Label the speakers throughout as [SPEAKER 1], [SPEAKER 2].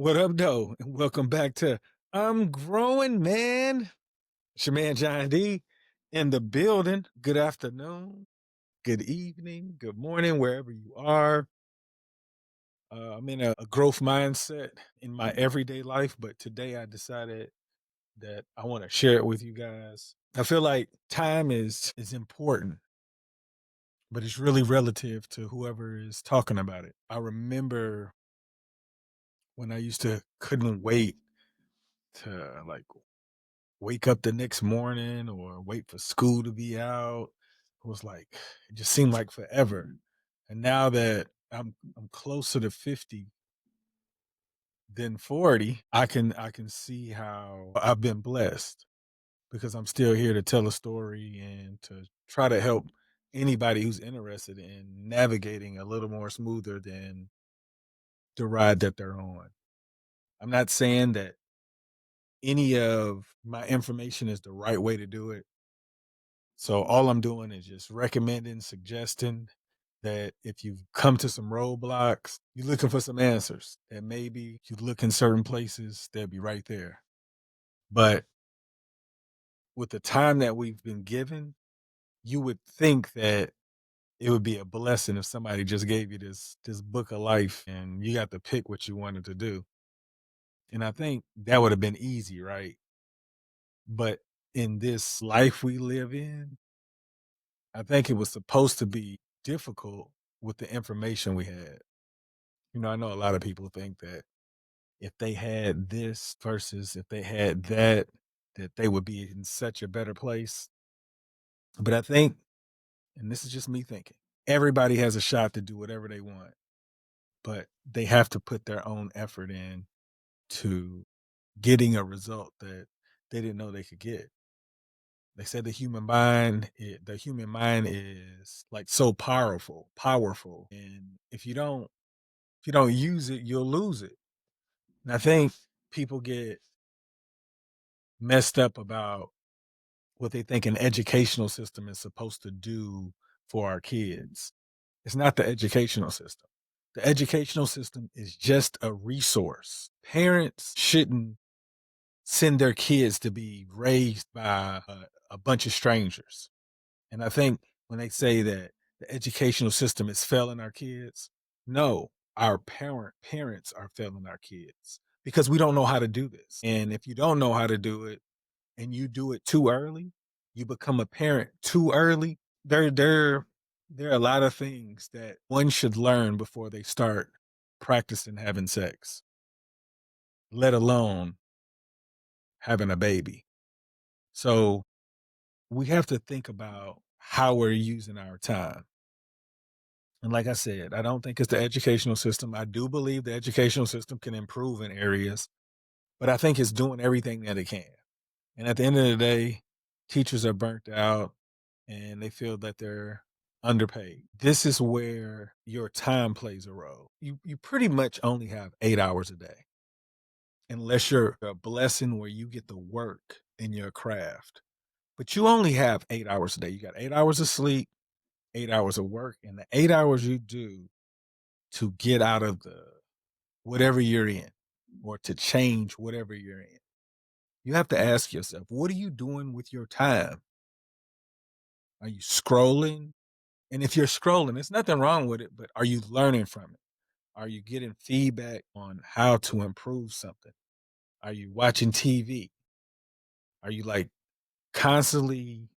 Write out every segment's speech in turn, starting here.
[SPEAKER 1] What up, though? And welcome back to I'm Growing Man. It's your man John D in the building. Good afternoon, good evening, good morning, wherever you are. I'm in a growth mindset in my everyday life, but today I decided that I want to share it with you guys. I feel like time is important, but it's really relative to whoever is talking about it. I remember when I used to couldn't wait to wake up the next morning or wait for school to be out. It was like it just seemed like forever. And now that I'm closer to 50 than 40, I can see how I've been blessed because I'm still here to tell a story and to try to help anybody who's interested in navigating a little more smoother than the ride that they're on. I'm not saying that any of my information is the right way to do it. So all I'm doing is just recommending, suggesting that if you've come to some roadblocks, you're looking for some answers, that maybe you look in certain places, they'll be right there. But with the time that we've been given, you would think that it would be a blessing if somebody just gave you this book of life and you got to pick what you wanted to do. And I think that would have been easy, right? But in this life we live in, I think it was supposed to be difficult with the information we had. I know a lot of people think that if they had this versus if they had that, that they would be in such a better place. But I think, and this is just me thinking, everybody has a shot to do whatever they want, but they have to put their own effort in to getting a result that they didn't know they could get. They said the human mind is like so powerful. And if you don't use it, you'll lose it. And I think people get messed up about what they think an educational system is supposed to do for our kids. It's not the educational system. The educational system is just a resource. Parents shouldn't send their kids to be raised by a bunch of strangers. And I think when they say that the educational system is failing our kids, no, our parents are failing our kids because we don't know how to do this. And if you don't know how to do it and you do it too early, you become a parent too early. There are a lot of things that one should learn before they start practicing having sex, let alone having a baby. So we have to think about how we're using our time. And like I said, I don't think it's the educational system. I do believe the educational system can improve in areas, but I think it's doing everything that it can. And at the end of the day, teachers are burnt out and they feel that they're underpaid. This is where your time plays a role. You pretty much only have 8 hours a day, unless you're a blessing where you get to work in your craft. But you only have 8 hours a day. You got 8 hours of sleep, 8 hours of work, and the 8 hours you do to get out of the whatever you're in or to change whatever you're in. You have to ask yourself, what are you doing with your time? Are you scrolling? And if you're scrolling, there's nothing wrong with it, but are you learning from it? Are you getting feedback on how to improve something? Are you watching TV? Are you like constantly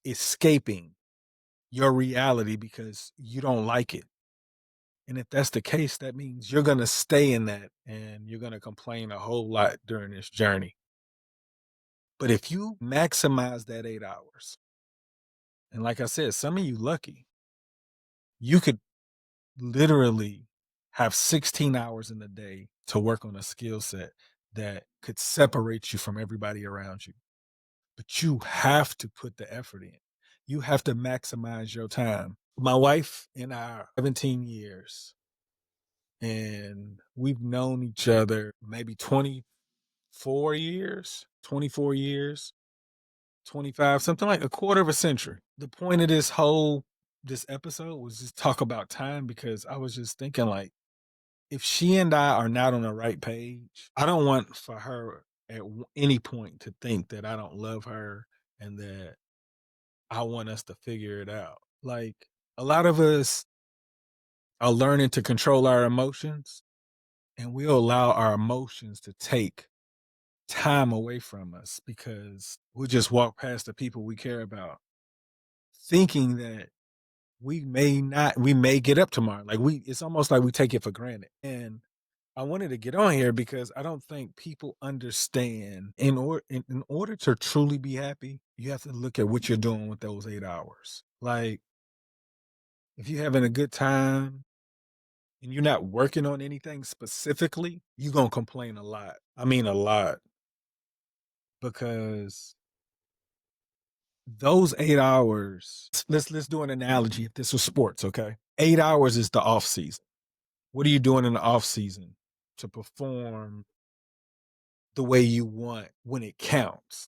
[SPEAKER 1] escaping your reality because you don't like it? And if that's the case, that means you're going to stay in that and you're going to complain a whole lot during this journey. But if you maximize that 8 hours, and like I said, some of you lucky, you could literally have 16 hours in the day to work on a skill set that could separate you from everybody around you. But you have to put the effort in. You have to maximize your time. My wife and I, 17 years, and we've known each other maybe 24 years, 24 years, 25, something like a quarter of a century. The point of this episode was just talk about time because I was just thinking like if she and I are not on the right page, I don't want for her at any point to think that I don't love her and that I want us to figure it out. Like, a lot of us are learning to control our emotions, and we'll allow our emotions to take time away from us because we'll just walk past the people we care about, thinking that we may get up tomorrow. Like, it's almost like we take it for granted. And I wanted to get on here because I don't think people understand in order to truly be happy, you have to look at what you're doing with those 8 hours. Like, if you're having a good time and you're not working on anything specifically, you're gonna complain a lot. I mean a lot. Because those 8 hours, let's do an analogy if this was sports, okay? 8 hours is the off season. What are you doing in the off season to perform the way you want when it counts?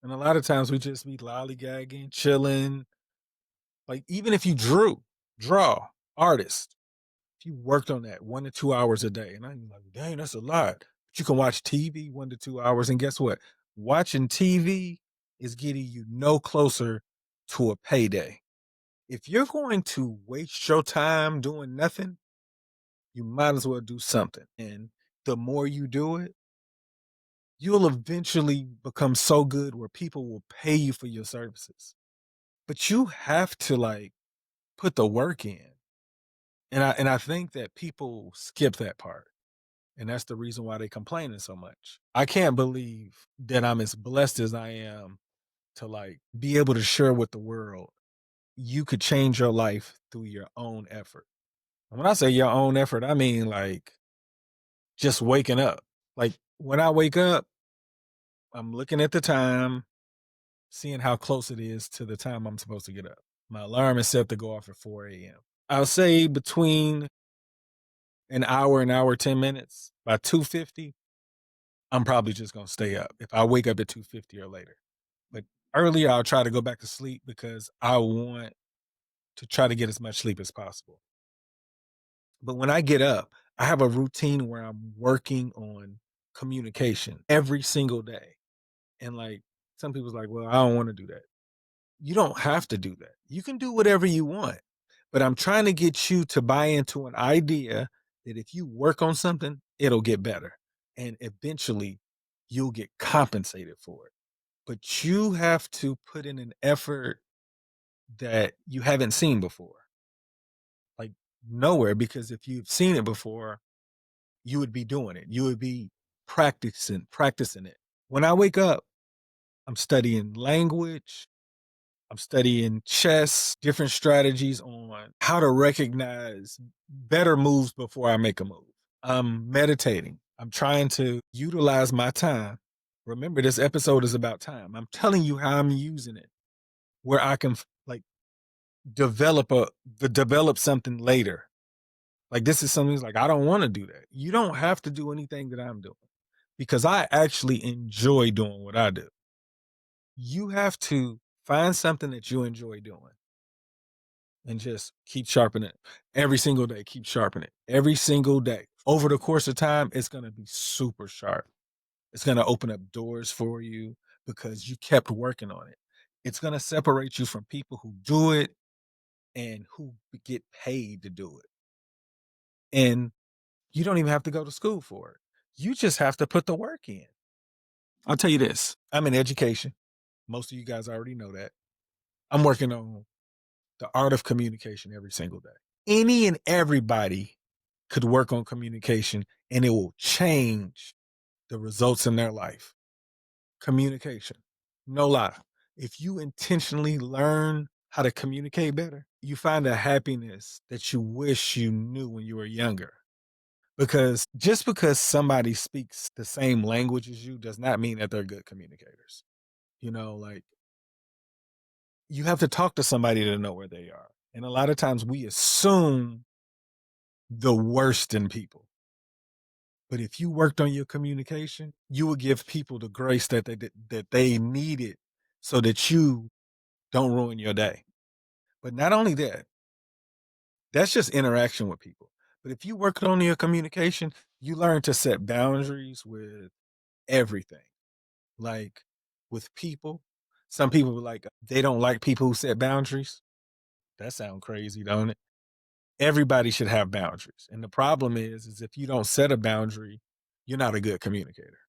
[SPEAKER 1] And a lot of times we just be lollygagging, chilling. Like, even if you draw, artist, if you worked on that 1 to 2 hours a day, and I'm like, dang, that's a lot. But you can watch TV 1 to 2 hours, and guess what? Watching TV is getting you no closer to a payday. If you're going to waste your time doing nothing, you might as well do something. And the more you do it, you'll eventually become so good where people will pay you for your services. But you have to, like, put the work in. And I think that people skip that part. And that's the reason why they complaining so much. I can't believe that I'm as blessed as I am to, like, be able to share with the world. You could change your life through your own effort. And when I say your own effort, I mean, like, just waking up. Like, when I wake up, I'm looking at the time, seeing how close it is to the time I'm supposed to get up. My alarm is set to go off at 4 a.m. I'll say between an hour, 10 minutes. By 2:50, I'm probably just gonna stay up if I wake up at 2:50 or later. But earlier, I'll try to go back to sleep because I want to try to get as much sleep as possible. But when I get up, I have a routine where I'm working on communication every single day. And, like, some people's like, well, I don't want to do that. You don't have to do that. You can do whatever you want. But I'm trying to get you to buy into an idea that if you work on something, it'll get better. And eventually you'll get compensated for it. But you have to put in an effort that you haven't seen before. Like, nowhere, because if you've seen it before, you would be doing it. You would be practicing it. When I wake up, I'm studying language, I'm studying chess, different strategies on how to recognize better moves before I make a move. I'm meditating. I'm trying to utilize my time. Remember, this episode is about time. I'm telling you how I'm using it, where I can, like, develop develop something later. Like, this is something that's like, I don't want to do that. You don't have to do anything that I'm doing because I actually enjoy doing what I do. You have to find something that you enjoy doing and just keep sharpening it every single day. Keep sharpening it every single day. Over the course of time, it's going to be super sharp. It's going to open up doors for you because you kept working on it. It's going to separate you from people who do it and who get paid to do it. And you don't even have to go to school for it. You just have to put the work in. I'll tell you this, I'm in education. Most of you guys already know that. I'm working on the art of communication every single day. Any and everybody could work on communication and it will change the results in their life. Communication. No lie. If you intentionally learn how to communicate better, you find a happiness that you wish you knew when you were younger. Because just because somebody speaks the same language as you does not mean that they're good communicators. Like, you have to talk to somebody to know where they are. And a lot of times we assume the worst in people. But if you worked on your communication, you would give people the grace that they needed so that you don't ruin your day. But not only that, that's just interaction with people. But if you work on your communication, you learn to set boundaries with everything. Like with people, some people like they don't like people who set boundaries. That sounds crazy, don't it? Everybody should have boundaries. And the problem is if you don't set a boundary, you're not a good communicator.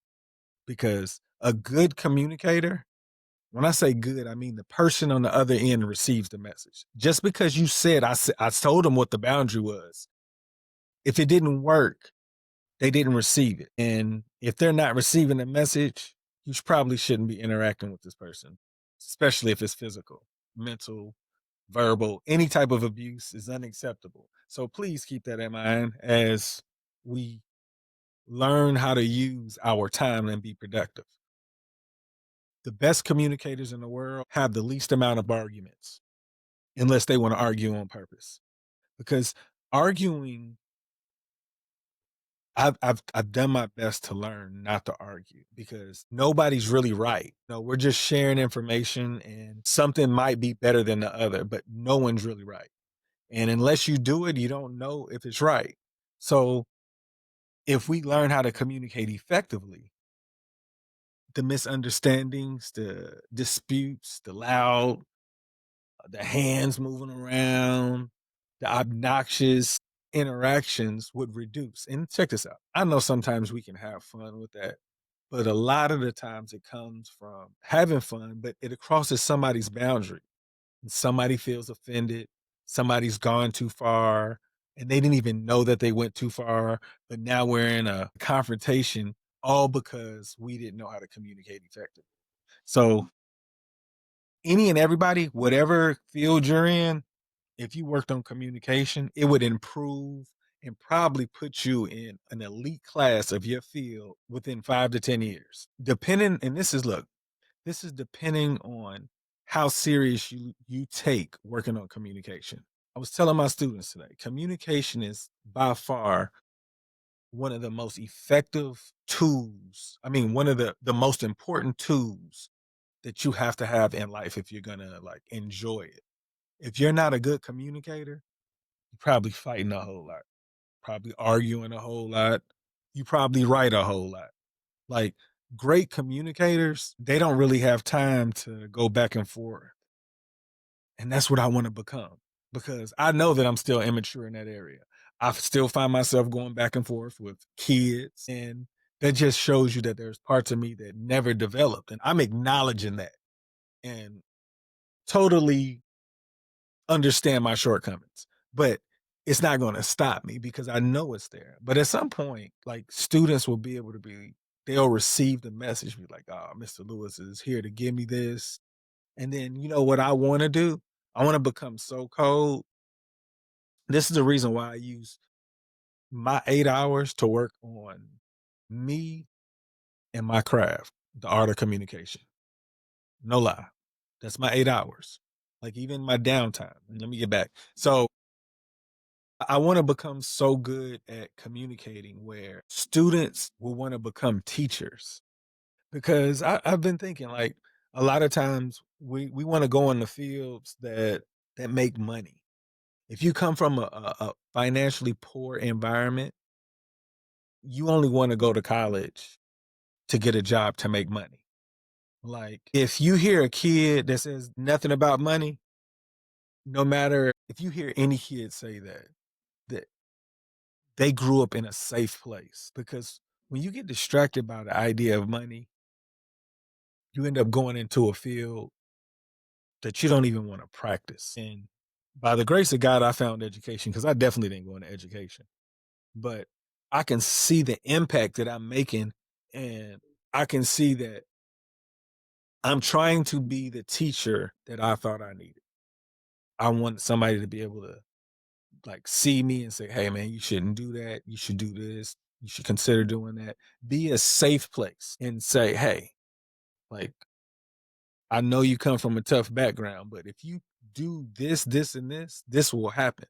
[SPEAKER 1] Because a good communicator, when I say good, I mean the person on the other end receives the message. Just because you said I told them what the boundary was, if it didn't work, they didn't receive it. And if they're not receiving the message, you probably shouldn't be interacting with this person, especially if it's physical, mental, verbal, any type of abuse is unacceptable. So please keep that in mind as we learn how to use our time and be productive. The best communicators in the world have the least amount of arguments, unless they want to argue on purpose. Because arguing, I've done my best to learn not to argue because nobody's really right. No, we're just sharing information and something might be better than the other, but no one's really right. And unless you do it, you don't know if it's right. So if we learn how to communicate effectively, the misunderstandings, the disputes, the loud, the hands moving around, the obnoxious interactions would reduce. And check this out. I know sometimes we can have fun with that, but a lot of the times it comes from having fun, but it crosses somebody's boundary. And somebody feels offended, somebody's gone too far, and they didn't even know that they went too far. But now we're in a confrontation all because we didn't know how to communicate effectively. So any and everybody, whatever field you're in, if you worked on communication, it would improve and probably put you in an elite class of your field within 5 to 10 years. Depending, and this is depending on how serious you take working on communication. I was telling my students today, communication is by far one of the most effective tools. I mean, one of the most important tools that you have to have in life if you're gonna like enjoy it. If you're not a good communicator, you're probably fighting a whole lot, probably arguing a whole lot. You probably write a whole lot. Like great communicators, they don't really have time to go back and forth. And that's what I want to become because I know that I'm still immature in that area. I still find myself going back and forth with kids. And that just shows you that there's parts of me that never developed. And I'm acknowledging that and totally understand my shortcomings. But it's not going to stop me because I know it's there. But at some point, like students will be able to they'll receive the message, be like, oh, Mr. Lewis is here to give me this. And then you know what I want to do? I want to become so cold. This is the reason why I use my 8 hours to work on me and my craft, the art of communication. No lie. That's my 8 hours. Like even my downtime. And let me get back. So I want to become so good at communicating where students will want to become teachers. Because I've been thinking like a lot of times we want to go in the fields that make money. If you come from a financially poor environment, you only want to go to college to get a job to make money. Like if you hear a kid that says nothing about money, no matter if you hear any kid say that they grew up in a safe place because when you get distracted by the idea of money, you end up going into a field that you don't even want to practice. And by the grace of God, I found education because I definitely didn't go into education, but I can see the impact that I'm making. And I can see that I'm trying to be the teacher that I thought I needed. I want somebody to be able to like see me and say, hey man, you shouldn't do that. You should do this. You should consider doing that. Be a safe place and say, hey, like, I know you come from a tough background, but if you do this, this, and this will happen.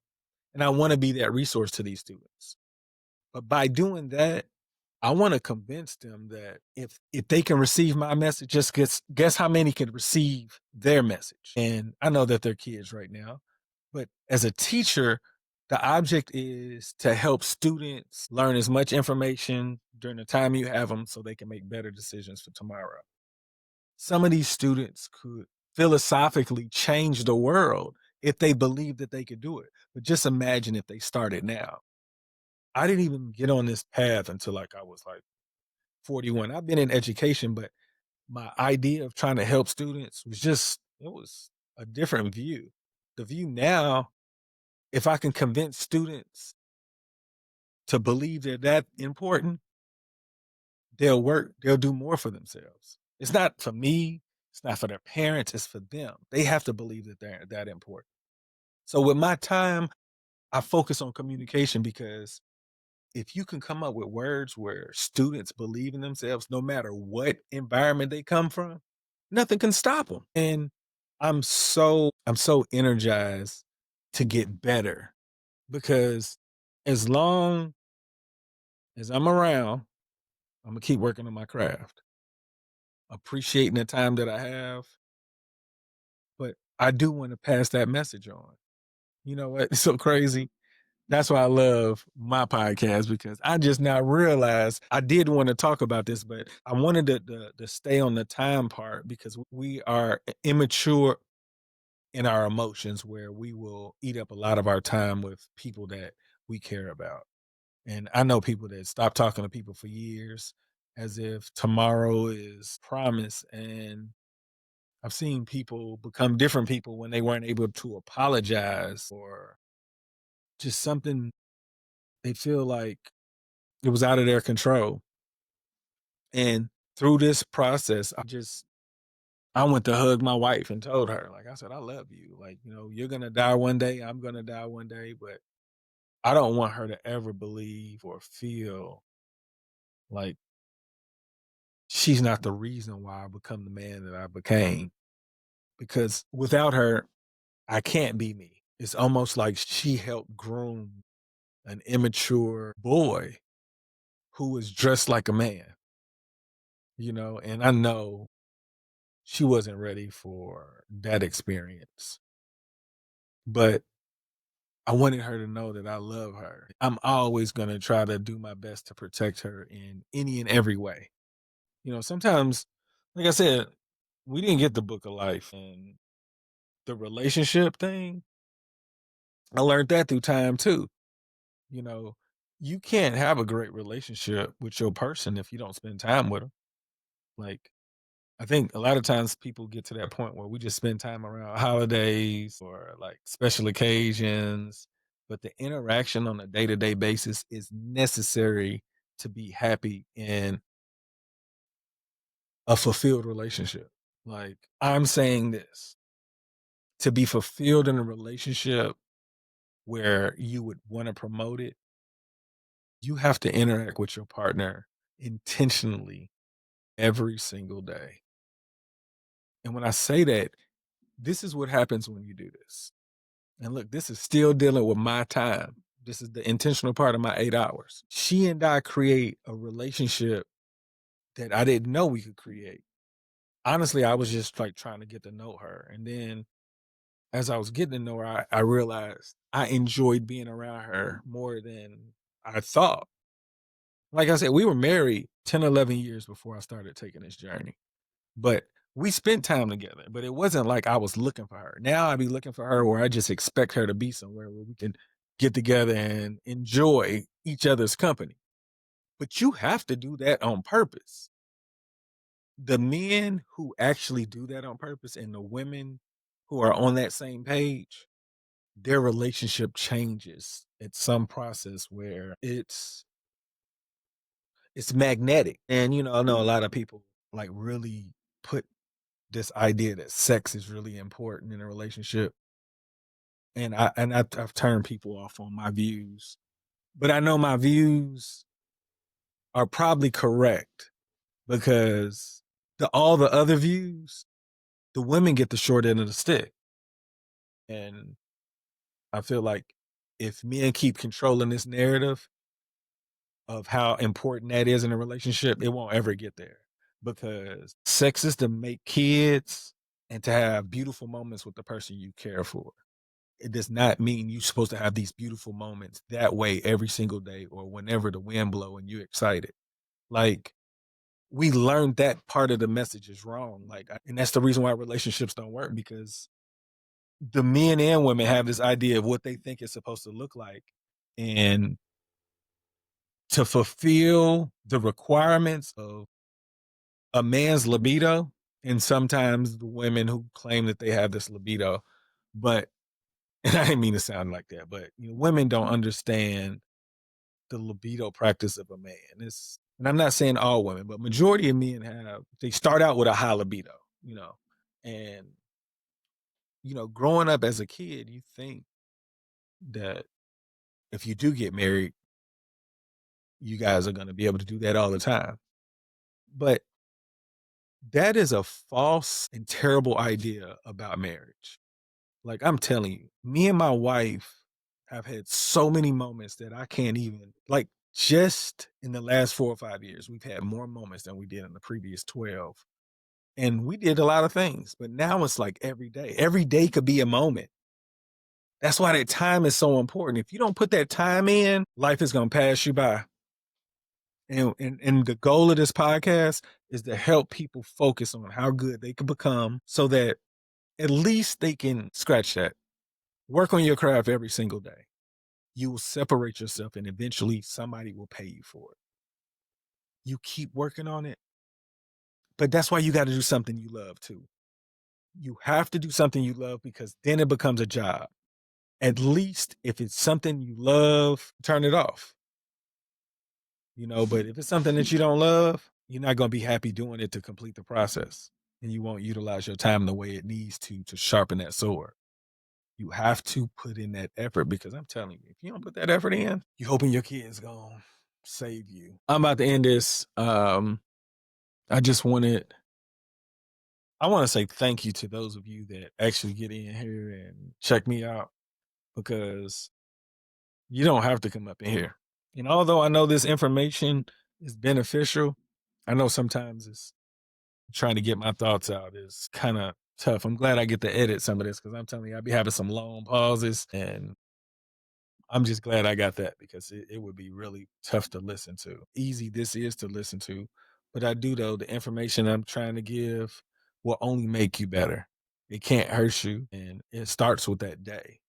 [SPEAKER 1] And I want to be that resource to these students. But by doing that, I want to convince them that if they can receive my message, just guess how many can receive their message. And I know that they're kids right now, but as a teacher, The object is to help students learn as much information during the time you have them so they can make better decisions for tomorrow. Some of these students could philosophically change the world if they believed that they could do it. But just imagine if they started now. I didn't even get on this path until like I was like 41. I've been in education, but my idea of trying to help students was just, it was a different view. The view now, if I can convince students to believe they're that important, they'll do more for themselves. It's not for me, it's not for their parents, it's for them. They have to believe that they're that important. So with my time, I focus on communication because if you can come up with words where students believe in themselves, no matter what environment they come from, nothing can stop them. And I'm so energized to get better because as long as I'm around, I'm gonna keep working on my craft, appreciating the time that I have, but I do want to pass that message on. You know what? It's so crazy. That's why I love my podcast because I just now realized I did want to talk about this, but I wanted to stay on the time part because we are immature in our emotions where we will eat up a lot of our time with people that we care about. And I know people that stop talking to people for years as if tomorrow is promised. And I've seen people become different people when they weren't able to apologize or just something they feel like it was out of their control. And through this process, I went to hug my wife and told her, like I said, I love you. Like, you're gonna die one day, I'm gonna die one day, but I don't want her to ever believe or feel like she's not the reason why I become the man that I became. Because without her, I can't be me. It's almost like she helped groom an immature boy who was dressed like a man, and I know she wasn't ready for that experience. But I wanted her to know that I love her. I'm always going to try to do my best to protect her in any and every way. Sometimes, like I said, we didn't get the book of life and the relationship thing. I learned that through time too. You know, you can't have a great relationship with your person if you don't spend time with them. Like, I think a lot of times people get to that point where we just spend time around holidays or like special occasions, but the interaction on a day to day basis is necessary to be happy in a fulfilled relationship. Like, I'm saying this to be fulfilled in a relationship where you would want to promote it, you have to interact with your partner intentionally every single day. And when I say that, this is what happens when you do this. And look, this is still dealing with my time. This is the intentional part of my 8 hours. She and I create a relationship that I didn't know we could create. Honestly, I was just like trying to get to know her. And then as I was getting to know her, I realized I enjoyed being around her more than I thought. Like I said, we were married 10, 11 years before I started taking this journey. But we spent time together, but it wasn't like I was looking for her. Now I be looking for her where I just expect her to be somewhere where we can get together and enjoy each other's company. But you have to do that on purpose. The men who actually do that on purpose and the women who are on that same page, their relationship changes at some process where it's magnetic. And I know a lot of people like really put this idea that sex is really important in a relationship. And I've turned people off on my views, but I know my views are probably correct because all the other views, the women get the short end of the stick. And I feel like if men keep controlling this narrative of how important that is in a relationship, it won't ever get there because sex is to make kids and to have beautiful moments with the person you care for. It does not mean you're supposed to have these beautiful moments that way every single day or whenever the wind blow and you're excited. Like, we learned that part of the message is wrong. And that's the reason why relationships don't work, because the men and women have this idea of what they think it's supposed to look like. And to fulfill the requirements of a man's libido, and sometimes the women who claim that they have this libido, but and I didn't mean to sound like that, but women don't understand the libido practice of a man. And I'm not saying all women, but majority of men they start out with a high libido, you know, and growing up as a kid, you think that if you do get married, you guys are going to be able to do that all the time. But that is a false and terrible idea about marriage. Like, I'm telling you, me and my wife have had so many moments that I can't even, like, just in the last 4 or 5 years, we've had more moments than we did in the previous 12. And we did a lot of things, but now it's like every day. Every day could be a moment. That's why that time is so important. If you don't put that time in, life is going to pass you by. And the goal of this podcast is to help people focus on how good they can become so that at least they can scratch that. Work on your craft every single day. You will separate yourself and eventually somebody will pay you for it. You keep working on it, but that's why you got to do something you love too. You have to do something you love, because then it becomes a job. At least if it's something you love, turn it off. But if it's something that you don't love, you're not going to be happy doing it to complete the process. And you won't utilize your time the way it needs to sharpen that sword. You have to put in that effort, because I'm telling you, if you don't put that effort in, you hoping your kids going to save you. I'm about to end this. I just I want to say thank you to those of you that actually get in here and check me out, because you don't have to come up in here. And although I know this information is beneficial, I know sometimes it's trying to get my thoughts out is kind of tough. I'm glad I get to edit some of this, because I'm telling you, I'll be having some long pauses, and I'm just glad I got that, because it would be really tough to listen to. Easy this is to listen to, but I do know the information I'm trying to give will only make you better. It can't hurt you, and it starts with that day.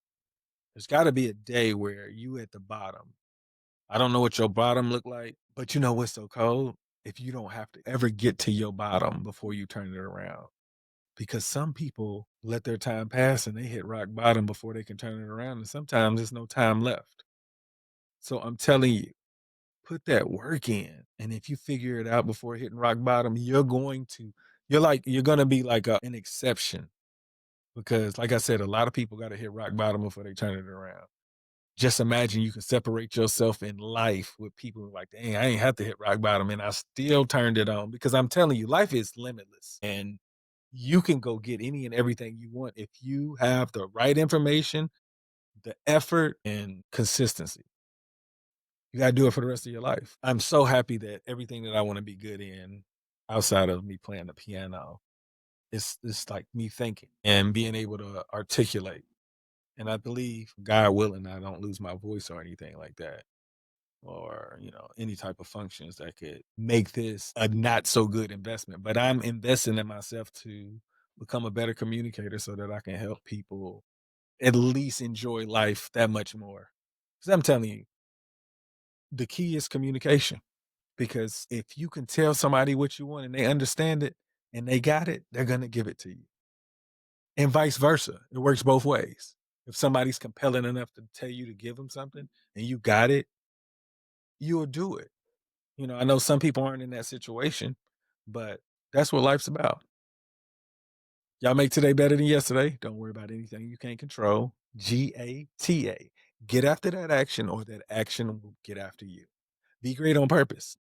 [SPEAKER 1] There's got to be a day where you at the bottom. I don't know what your bottom look like, but you know what's so cold? If you don't have to ever get to your bottom before you turn it around. Because some people let their time pass and they hit rock bottom before they can turn it around. And sometimes there's no time left. So I'm telling you, put that work in. And if you figure it out before hitting rock bottom, you're going to be like an exception. Because like I said, a lot of people got to hit rock bottom before they turn it around. Just imagine you can separate yourself in life with people who are like, dang, I ain't have to hit rock bottom and I still turned it on, because I'm telling you, life is limitless and you can go get any and everything you want if you have the right information, the effort, and consistency. You got to do it for the rest of your life. I'm so happy that everything that I want to be good in outside of me playing the piano, it's like me thinking and being able to articulate. And I believe, God willing, I don't lose my voice or anything like that, or any type of functions that could make this a not so good investment. But I'm investing in myself to become a better communicator so that I can help people at least enjoy life that much more. Because I'm telling you, the key is communication. Because if you can tell somebody what you want and they understand it and they got it, they're gonna give it to you. And vice versa. It works both ways. If somebody's compelling enough to tell you to give them something and you got it, you'll do it. I know some people aren't in that situation, but that's what life's about. Y'all make today better than yesterday. Don't worry about anything you can't control. GATA. Get after that action, or that action will get after you. Be great on purpose.